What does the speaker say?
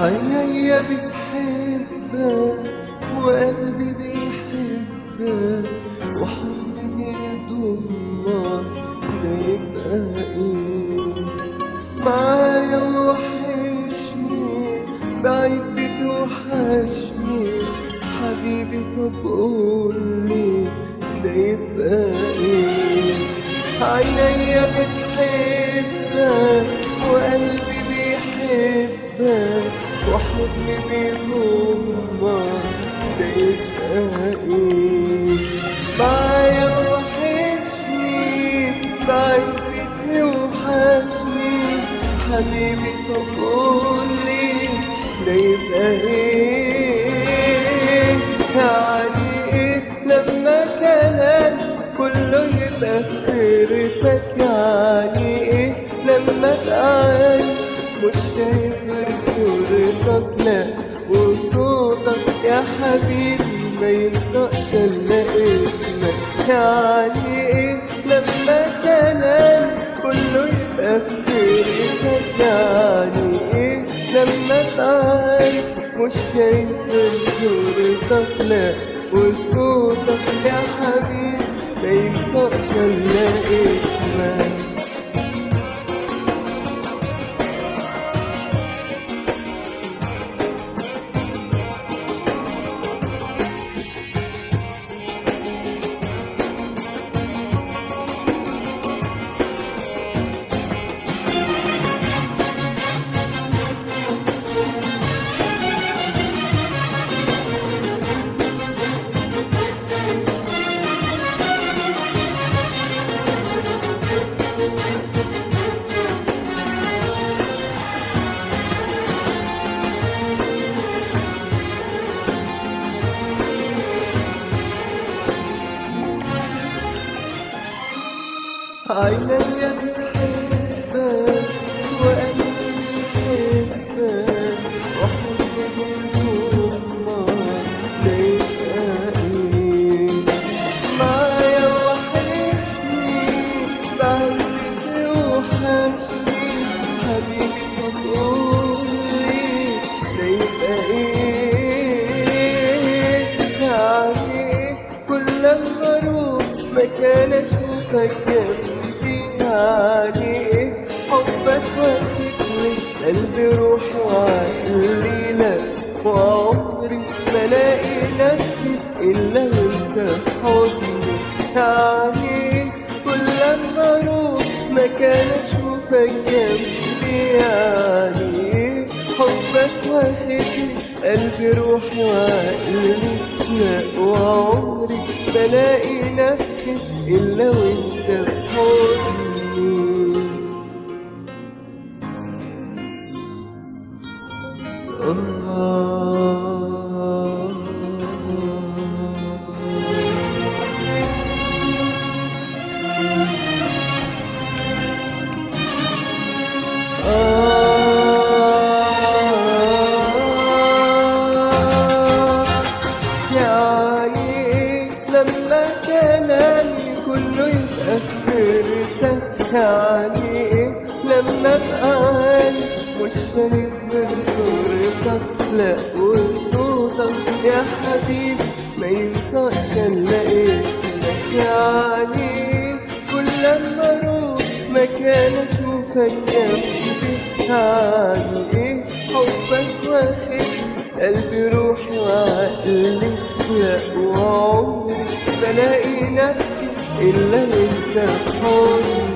عيني بتحبك وقلبي بيحبك وحضني يضمك، ده يبقى ايه؟ معايا وحشني بعيد بتوحشني حبيبي، طب قولي ده يبقى ايه؟ عيني بتحبك وقلبي بيحبك وحضني بيضمك، ده يبقى ايه؟ معايا وحشني بعيد بتوحشني حبيبي، طب قولي ده يبقى ايه؟ يعني ايه لما كلام كله يبقى في سيرتك؟ يعني ايه لما تعيش مش شايف غير صورتك؟ لا وصوتك يا حبيبي ما ينطقش الا اسمك. يعني ايه لما كلام كله يبقى في سيرتك؟ يعني ايه لما تعيش مش شايف غير صورتك؟ لا وصوتك يا حبيبي ما ينطقش الا اسمك. عيني بتحبك وقلبي بيحبك وحضني بيضمك، ده يبقى ايه؟ معايا وحشني بعيد بتوحشني حبيبي، طب قولي ده يبقى ايه؟ يعني ايه كل لما اروح مكان اشوفك جنبي؟ يعني ايه حبك واخدني قلبي روحي وعقلي لك وعمري ما الاقي نفسي الا وانت في حضني؟ يعني ايه كل لما اروح مكان اشوفك جنبي؟ يعني ايه حبك واخدني قلبي روحي وعقلي لك وعمري بلاقي نفسي إلا وانت في حضني. يعني ايه لما كلامي كله يبقى في سيرتك؟ يعني ايه لما ابقى عايش مش شايف غير صورتك؟ لا وصوتك يا حبيبي ما ينطقش الا اسمك. يعني ايه كل لما اروح مكان اشوفك جنبي؟ يعني ايه حبك واخدني قلبي روحي وعقلي لك وعمري بلاقي نفسي إلا وانت في حضني.